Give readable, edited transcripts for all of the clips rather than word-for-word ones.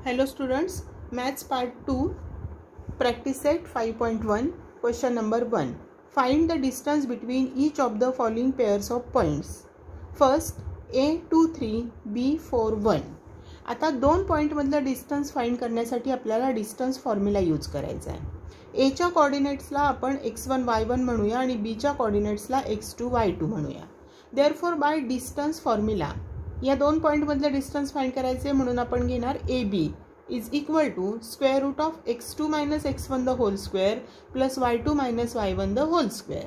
Hello students, Maths Part 2, Practice Set 5.1, Question number 1. Find the distance between each of the following pairs of points. First, A 2 3, B 4 1. आता दोन point मधलं distance find करण्यासाठी आपल्याला distance formula use करायचा आहे. ए च्या कोऑर्डिनेट्सला आपण x1 y1 म्हणूया आणि बी च्या कोऑर्डिनेट्सला x2 y2 म्हणूया. देअरफॉर बाय डिस्टन्स फॉर्म्युला या दोन पॉइंट मधलं डिस्टन्स फाइंड करायचे म्हणून आपण घेणार AB is equal to square root of x2 minus x1 the whole square plus y2 minus y1 the whole square.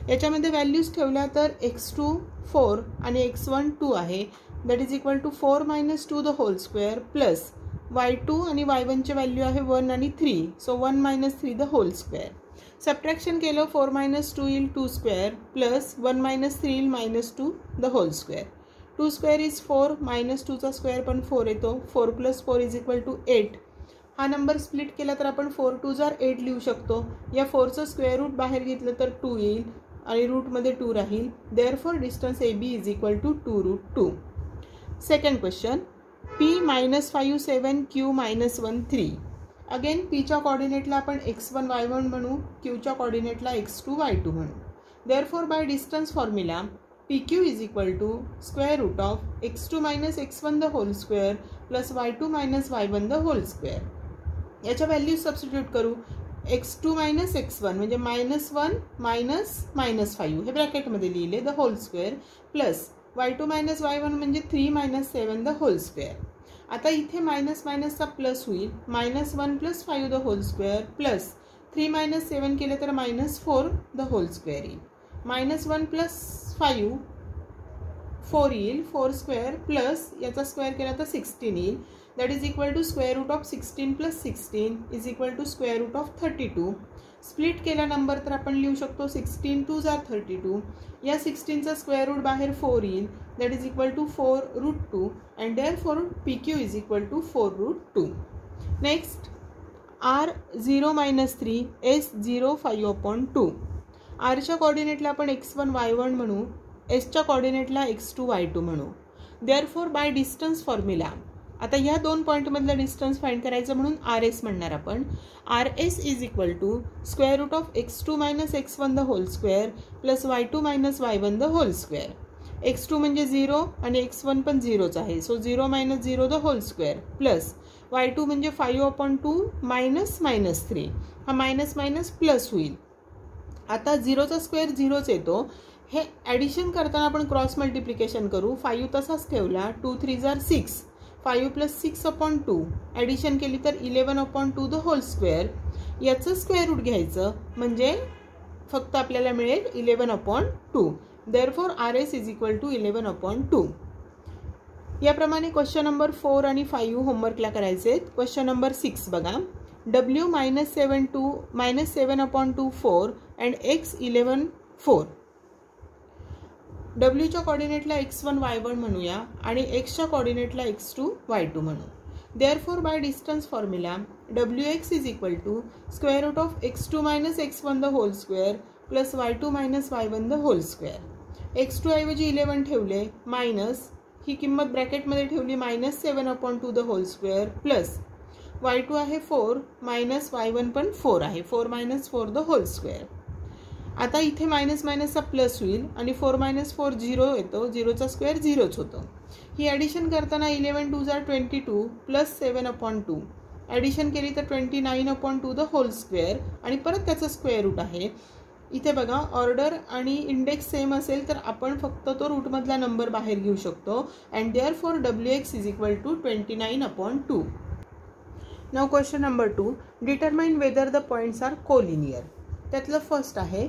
याच्यामध्ये व्हॅल्यूज ठेवल्या तर x2 4 आणि x1 2 आहे. That is equal to 4 minus 2 the whole square plus y2 आणि y1 ची value आहे 1 आणि 3. So 1 minus 3 the whole square. Subtraction केलं 4 मायनस 2 येईल 2 स्क्वेअर प्लस 1 मायनस 3 येईल minus 2 the whole square. 2 square is 4 minus 2 चा स्क्वेअर पण 4 येतो. 4 प्लस 4 इज इक्वल टू 8. हा नंबर स्प्लिट केला तर आपण 4 2 जार 8 लिहू शकतो. या 4 चं स्क्वेअर रूट बाहेर घेतलं तर 2 येईल आणि रूटमध्ये 2 राहील. Therefore distance AB is equal to 2 root 2. Second question, P minus 5 7 Q minus 1 3. Again P च्या कोऑर्डिनेटला आपण x1 y1 म्हणू, Q च्या कोऑर्डिनेटला x2 y2 म्हणू. Therefore by distance formula PQ is equal to square root of x2 minus x1 the whole square plus y2 minus y1 the whole square. याच्या value substitute करू. x2 minus x1 म्हणजे minus 1 minus minus 5 हे ब्रॅकेटमध्ये लिहिले the whole square plus y2 minus y1 म्हणजे 3 minus 7 the whole square. आता इथे minus मायनसचा प्लस होईल. Minus 1 plus 5 the whole square plus 3 minus 7 केले तर मायनस 4 द होल स्क्वेअर येईल. मायनस 1 प्लस 5 4 येईल 4 स्क्वेअर प्लस याचा स्क्वेअर केला तर 16 येईल. That is equal to square root of 16 plus 16 is equal to square root of 32. Split केला number तर आपण लिहू शकतो 16 2 जार 32. या 16चा स्क्वेअर रूट बाहेर 4 येईल. That is equal to 4 root 2 and therefore PQ is equal to 4 root 2. Next, R 0 minus 3 S 0 5/2. आरच्या कोऑर्डिनेटला आपण x1 y1 म्हणू, एसच्या कोऑर्डिनेटला x2 y2 म्हणू. देअरफॉर बाय डिस्टन्स फॉर्म्युला आता या दोन पॉईंटमधलं डिस्टन्स फाइंड करायचं म्हणून RS म्हणणार आपण. RS is equal to square root of x2 minus x1 the whole square plus y2 minus y1 the whole square. x2 म्हणजे 0 आणि x1 पण 0च आहे. So 0 minus 0 the whole square plus y2 म्हणजे 5/2 मायनस मायनस 3. हा minus minus plus होईल. आता 0चा square 0च येतो. हे ॲडिशन करताना आपण क्रॉस मल्टिप्लिकेशन करू. 5 तसाच ठेवला. 2 3 जार 6. 5 प्लस 6/2 ॲडिशन केली तर 11/2 द होल स्क्वेअर. याचं स्क्वेअर रूट घ्यायचं म्हणजे फक्त आपल्याला मिळेल 11/2. Therefore RS is equal to 11/2. याप्रमाणे क्वेश्चन नंबर 4 आणि 5 होमवर्कला करायचे. क्वेश्चन नंबर 6 बघा. W minus 7/2 4 and x 11 4. W च्या कोऑर्डिनेटला x1 y1 म्हणूया आणि x च्या कोऑर्डिनेटला x2 y2 म्हणू. Therefore by distance formula Wx is equal to square root of x2 minus x1 the whole square plus y2 minus y1 the whole square. x2 ऐवजी 11 ठेवले minus ही किंमत ब्रॅकेटमध्ये ठेवली minus 7/2 the whole square plus y2 आहे 4 minus y1 पण 4 आहे. 4 minus 4 the whole square. आता इथे मायनस मायनसचा प्लस होईल आणि 4 मायनस 4 0 येतो. 0चा स्क्वेअर 0च होतो. ही ॲडिशन करताना 11 2 जार 22 प्लस 7/2 ॲडिशन केली तर 29/2 द होल स्क्वेअर आणि परत त्याचं स्क्वेअर रूट आहे. इथे बघा ऑर्डर आणि इंडेक्स सेम असेल तर आपण फक्त तो रूटमधला नंबर बाहेर घेऊ शकतो. And therefore WX is equal to 29/2. Now question number 2. Determine whether the points are collinear. त्यातलं फर्स्ट आहे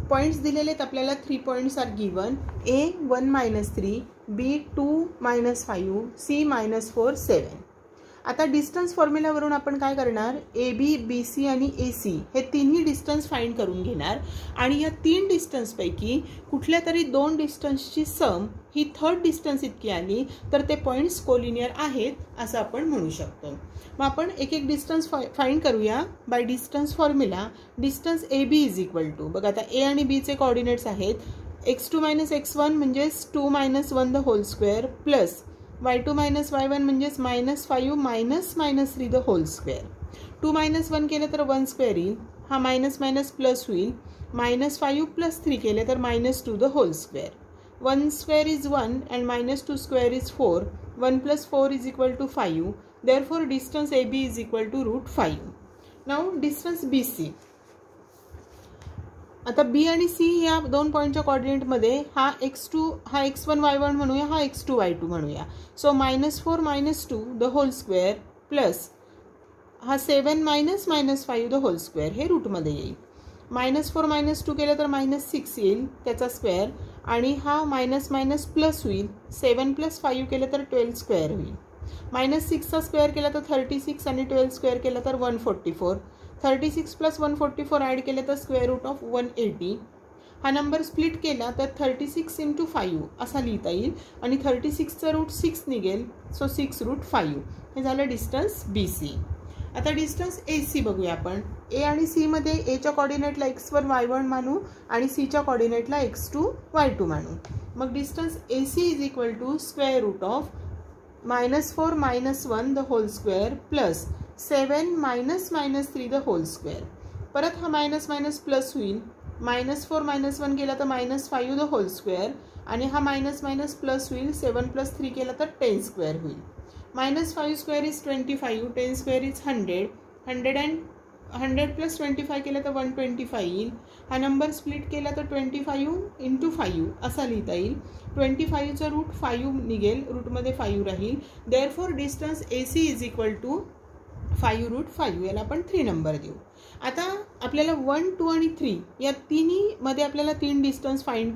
पॉइंट्स दिलेले आपल्याला 3 points are given. A 1 minus 3, B 2 minus 5, C minus 4 7. आता डिस्टन्स फॉर्म्युलावरून आपण काय करणार, AB BC आणि AC हे तिन्ही डिस्टन्स फाइंड करून घेणार आणि या 3 डिस्टन्सपैकी कुठल्या तरी 2 डिस्टन्सची सम ही थर्ड डिस्टन्स इतकी आली तर ते पॉइंट्स कोलिनियर आहेत असं आपण म्हणू शकतो. मग आपण एक एक डिस्टन्स फाइंड करूया by distance formula. Distance AB is equal to बघा आता A आणि B चे कोऑर्डिनेट्स आहेत x2 मायनस x1 म्हणजे 2 minus 1 the whole square plus y2 minus y1 म्हणजेच -5 मायनस -3 द होल स्क्वेअर. 2 - 1 केलं तर 1 स्क्वेअर येईल. हा मायनस मायनस प्लस होईल. -5 + 3 केले तर -2 the whole square. 1 square is 1 and -2 square is 4. 1 + 4 is equal to 5. Therefore, distance AB is equal to √5. Now, distance BC. आता B आणि C या दोन पॉईंटच्या कोऑर्डिनेटमध्ये हा x2 हा x1 y1 म्हणूया, हा x2 y2 म्हणूया. So -4 - 2 the whole square plus हा 7 - -5 द होल स्क्वेअर हे रूटमध्ये येईल. -4 - 2 केलं तर -6 येईल त्याचा स्क्वेअर आणि हा मायनस मायनस प्लस होईल. 7 + 5 केलं तर 12 स्क्वेअर होईल. -6चा स्क्वेअर केला तर 36 आणि 12 स्क्वेअर केला तर 144. 36 + 144 ॲड केले तर स्क्वेअर रूट ऑफ 180. हा नंबर स्प्लिट केला तर 36 × 5 असा लिहिता येईल आणि 36चं रूट 6 निघेल. सो 6 √5 हे झालं डिस्टन्स BC. आता डिस्टन्स AC बघूया आपण. A आणि C मध्ये Aच्या कोऑर्डिनेटला x1 y1 मानू आणि Cच्या कोऑर्डिनेटला x2 y2 मानू. मग distance AC is equal to square root of -4 - 1 the whole square plus 7 - -3 the whole square. परत हा मायनस मायनस प्लस होईल. -4 - 1 केला तर -5 द होल स्क्वेअर आणि हा मायनस मायनस प्लस होईल. 7 + 3 केला तर 10 स्क्वेअर होईल. -5 स्क्वेअर इज 25. 10 square is 100. 100 + 25 केलं तर 125 येईल. हा नंबर स्प्लिट केला तर 25 × 5 असा लिहिता येईल. 25चं रूट 5 निघेल. रूटमध्ये 5 राहील. Therefore distance AC is equal to 5 √5. याला आपण 3 नंबर देऊ. आता आपल्याला 1, 2 आणि 3 या तिन्हीमध्ये आपल्याला 3 डिस्टन्स फाइंड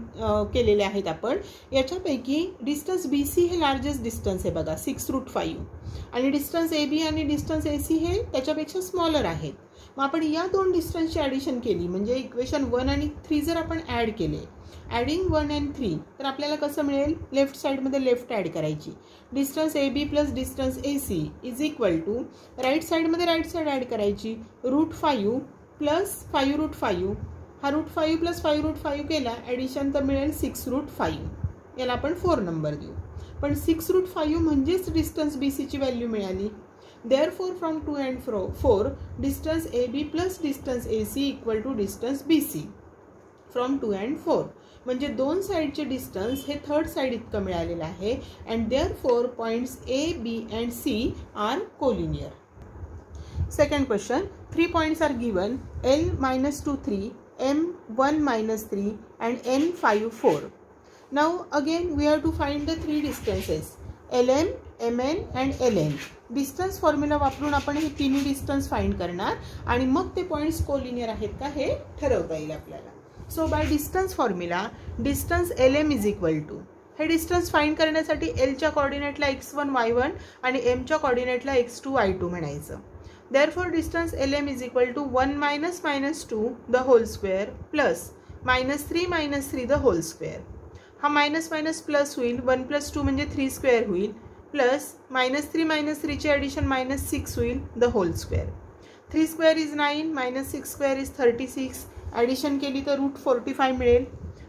केलेले आहेत आपण. याच्यापैकी डिस्टन्स BC हे लार्जेस्ट डिस्टन्स आहे बघा 6 √5 आणि डिस्टन्स AB आणि डिस्टन्स AC हे त्याच्यापेक्षा स्मॉलर आहेत. मग आपण या दोन डिस्टन्सची ॲडिशन केली म्हणजे इक्वेशन 1 आणि 3 जर आपण ॲड केले, ॲडिंग 1 and 3 तर आपल्याला कसं मिळेल. लेफ्ट साईडमध्ये लेफ्ट ॲड करायची. Distance AB + distance AC is equal to right साईडमध्ये राईट साईड ॲड करायची. √5 + 5 √5. हा √5 + 5 √5 केला ॲडिशन तर मिळेल 6 √5. याला आपण 4 नंबर देऊ. पण 6 √5 म्हणजेच डिस्टन्स BCची व्हॅल्यू मिळाली. Therefore, from 2 and 4, distance AB plus distance AC equal to distance BC from 2 and 4. म्हणजे दोन साइडचे डिस्टन्स हे थर्ड साइड इतकं मिळालेलं आहे. And therefore points A, B and C are collinear. Second question, 3 points are given. L -2 3, M 1 - 3 and N 5 4. Now again we have to find the three distances LM, MN and LN. Distance formula वापरून आपण हे तिन्ही distance find करणार आणि मग ते points collinear आहेत का हे ठरवता येईल आपल्याला. So by distance formula distance LM is equal to हे डिस्टन्स फाइंड करण्यासाठी Lच्या कोऑर्डिनेटला x1 y1 आणि Mच्या कोऑर्डिनेटला x2 y2 म्हणायचं. Therefore distance LM is equal to 1 - -2 the whole square plus -3 - 3 the whole square. हा मायनस मायनस प्लस होईल. 1 + 2 म्हणजे 3 square होईल plus -3 - 3 ची ॲडिशन -6 होईल the whole square. 3 square is 9 -6 square is 36. Addition केली तर √45 मिळेल.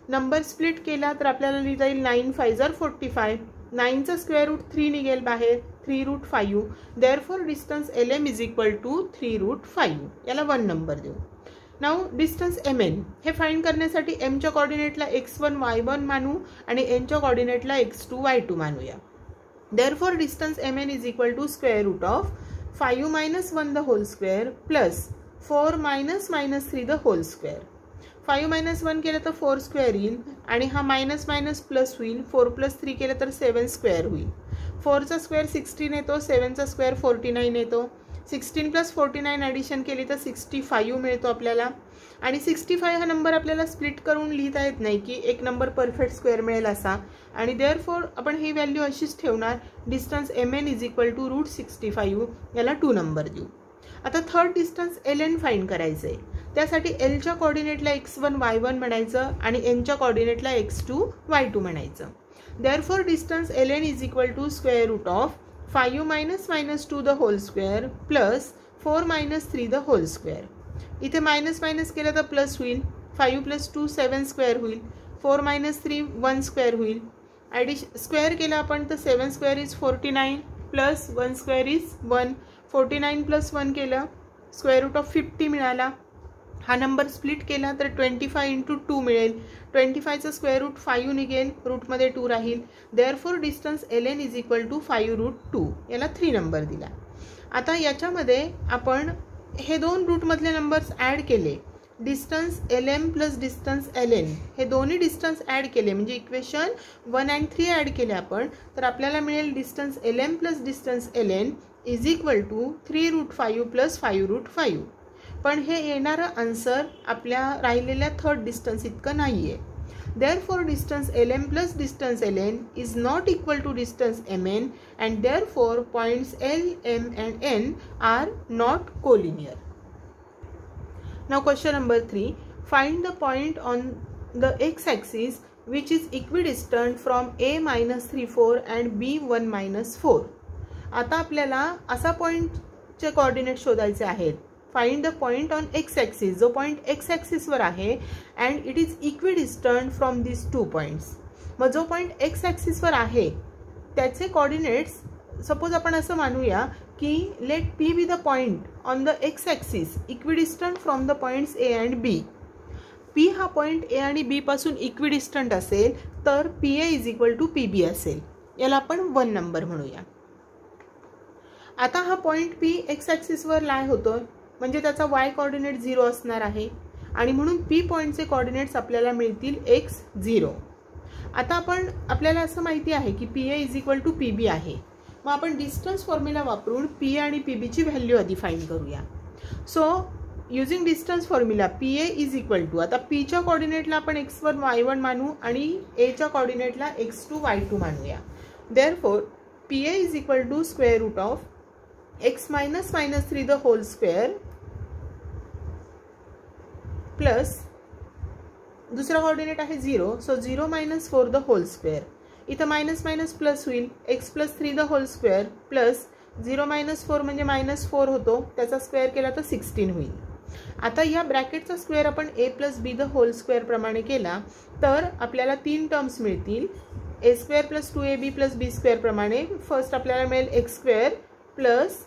नंबर स्प्लिट केला तर आपल्याला लिहिता येईल 9 × 5 = 45. 9चा स्क्वेअर रूट 3 निघेल बाहेर. 3 √5. Therefore distance LM is equal to 3 √5. याला 1 नंबर देऊ. नाउ डिस्टन्स MN हे फाइंड करण्यासाठी Mच्या कोऑर्डिनेटला x1 y1 मानू आणि Nच्या कोऑर्डिनेटला x2 y2 मानूया. Therefore, distance MN is equal to square root of 5 - 1 the whole square plus 4 - -3 the whole square. 5 - 1 केलं तर 4 स्क्वेअर येईल आणि हा मायनस मायनस प्लस होईल. 4 + 3 केलं तर 7 स्क्वेअर होईल. 4चा स्क्वेअर 16 येतो. 7चा स्क्वेअर 49 येतो. 16 + 49 ॲडिशन केली तर 65 मिळतो आपल्याला. आणि 65 हा नंबर आपल्याला स्प्लिट करून लिहिता येत नाही की एक नंबर परफेक्ट स्क्वेअर मिळेल असा. आणि देअरफॉर आपण ही व्हॅल्यू अशीच ठेवणार. Distance MN is equal to √65. याला 2 नंबर देऊ. आता थर्ड डिस्टन्स LN फाइंड करायचं आहे. त्यासाठी Lच्या कोऑर्डिनेटला x1 y1 म्हणायचं आणि Nच्या कोऑर्डिनेटला x2 y2 म्हणायचं. Therefore distance LN is equal to square root of 5 - -2 the whole square plus 4 - 3 the whole square. इथे मायनस मायनस केलं तर प्लस होईल. 5 + 2 7 स्क्वेअर होईल. 4 - 3 1 स्क्वेअर होईल. स्क्वेअर केला आपण तर 7 square is 49 plus 1 square is 1. 49 plus 1 केलं, स्क्वेअर रूट ऑफ 50 मिळाला. हा नंबर स्प्लिट केला तर 25 इंटू 2 मिळेल. 25चं स्क्वेअर रूट 5 निघेल, रूटमध्ये 2 राहील. Therefore distance ln is equal to 5 root 2. याला 3 नंबर दिला. आता याच्यामध्ये आपण हे दोन रूटमधले नंबर्स ॲड केले. Distance lm plus distance ln हे दोन्ही डिस्टन्स ॲड केले म्हणजे इक्वेशन 1 and 3 ॲड केले आपण, तर आपल्याला मिळेल distance lm plus distance ln is equal to 3 root 5 plus 5 root 5. पण हे येणारं आन्सर आपल्या राहिलेल्या थर्ड डिस्टन्स इतकं नाही आहे. Therefore distance lm plus distance ln is not equal to distance mn and therefore points l, m and n are not collinear. Now question number 3. Find the point on the x-axis which is equidistant from a minus 3, 4 and b 1 minus 4. आता आपल्याला असा पॉईंटचे coordinate शोधायचे आहेत. Find the point on x-axis, जो point x-axis वर आहे and it is equidistant from these two points. मग जो पॉईंट x-axis वर आहे त्याचे कोऑर्डिनेट्स सपोज आपण असं मानूया की let p be the point on the x axis equidistant from the points a and b. p हा पॉइंट a आणि b पासून इक्विडिस्टंट असेल तर pa is equal to pb असेल. याला आपण 1 नंबर म्हणूया. आता हा पॉइंट p x ॲक्सिसवर लाय होतोय म्हणजे त्याचा y कोऑर्डिनेट 0 असणार आहे आणि म्हणून p पॉइंटचे कोऑर्डिनेट्स आपल्याला मिळतील x0. आता आपल्याला असं माहिती आहे की pa is equal to pb आहे. मग आपण डिस्टन्स फॉर्म्युला वापरून p आणि pb ची व्हॅल्यू आधी फाइंड करूया. So using distance formula pa is equal to, आता p च्या कोऑर्डिनेटला आपण x1 y1 मानू आणि a च्या कोऑर्डिनेटला x2 y2 मानूया. Therefore pa is equal to square root of x minus minus 3 the whole square plus दुसरा कोऑर्डिनेट आहे 0, so 0 minus 4 the whole square. इथं मायनस मायनस प्लस होईल, x plus 3 the whole square plus 0 minus 4 म्हणजे minus 4 होतो, त्याचा square केला तर 16 होईल. आता या ब्रॅकेटचा स्क्वेअर आपण a plus B the whole square प्रमाणे केला तर आपल्याला 3 टर्म्स मिळतील. a square plus 2ab plus B square प्रमाणे फर्स्ट आपल्याला मिळेल x square plus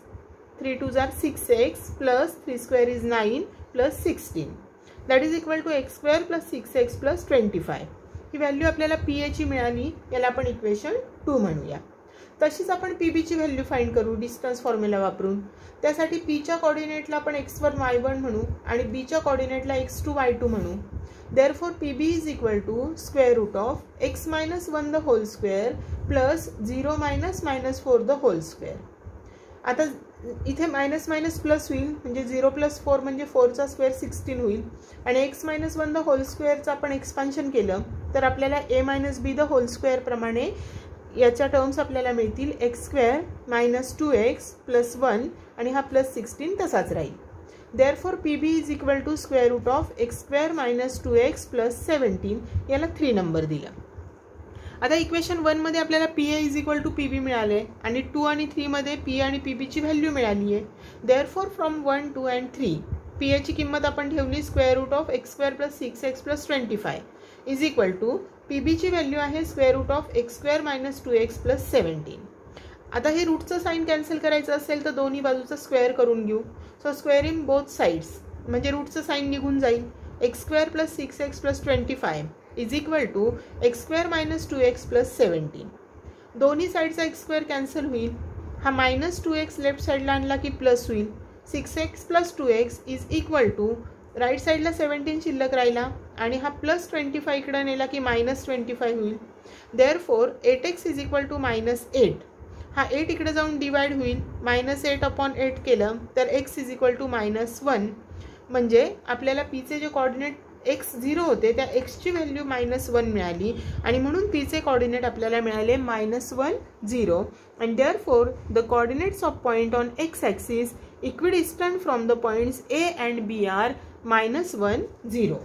3 2 are 6x plus 3 square is 9 plus 16 that is equal to x square plus 6x plus 25. ही value आपल्याला pa ची मिळाली, याला आपण इक्वेशन 2 म्हणूया. तशीच आपण pb ची व्हॅल्यू फाइंड करू डिस्टन्स फॉर्म्युला वापरून. त्यासाठी p च्या कोऑर्डिनेटला आपण x1 y1 म्हणू आणि b च्या कोऑर्डिनेटला x2 y2 म्हणू. Therefore pb is equal to square root of x minus 1 the whole square plus 0 minus minus 4 the whole square. आता इथे मायनस मायनस प्लस होईल म्हणजे 0 प्लस 4 म्हणजे 4चा स्क्वेअर 16 होईल आणि x मायनस 1 द होल स्क्वेअरचं आपण एक्सपान्शन केलं तर आपल्याला a minus B the whole square प्रमाणे याच्या टर्म्स आपल्याला मिळतील x square minus 2x plus 1 आणि हा प्लस 16 तसाच राहील. Therefore pb is equal to square root of x square minus 2x plus 17. याला 3 नंबर दिला. आता इक्वेशन 1 मध्ये आपल्याला pa is equal to pb मिळाले आणि 2 आणि 3 मध्ये p आणि pb ची व्हॅल्यू मिळाली आहे. देअरफॉर फ्रॉम 1, 2 अँड 3 pa ची किंमत आपण ठेवली square root of x square plus 6x plus 25 is equal to pb ची व्हॅल्यू आहे square root of x square minus 2x plus 17. आता हे रूटचं साइन कॅन्सल करायचं असेल तर दोन्ही बाजूचा स्क्वेअर करून घेऊ. So square in both sides म्हणजे रूटचं साइन निघून जाईल. x square plus 6x plus 25 is equal to x square minus 2x plus 17. दोन्ही साईडचा x स्क्वेअर कॅन्सल होईल. हा मायनस 2x लेफ्ट साईडला आणला की प्लस होईल. 6x plus 2x is equal to right साईडला 17 शिल्लक राहिला आणि हा प्लस 25 इकडे नेला की मायनस 25 होईल. Therefore 8x is equal to minus 8. हा 8 इकडे जाऊन डिवाइड होईल. मायनस 8 अपॉन 8 केलं तर x is equal to minus 1 म्हणजे आपल्याला पीचे जे कोऑर्डिनेट x0 होते त्या x ची व्हॅल्यू मायनस 1 मिळाली आणि म्हणून पीचे कोऑर्डिनेट आपल्याला मिळाले minus 1 0 and therefore the coordinates of point on x axis equidistant from the points a and b are -1 0.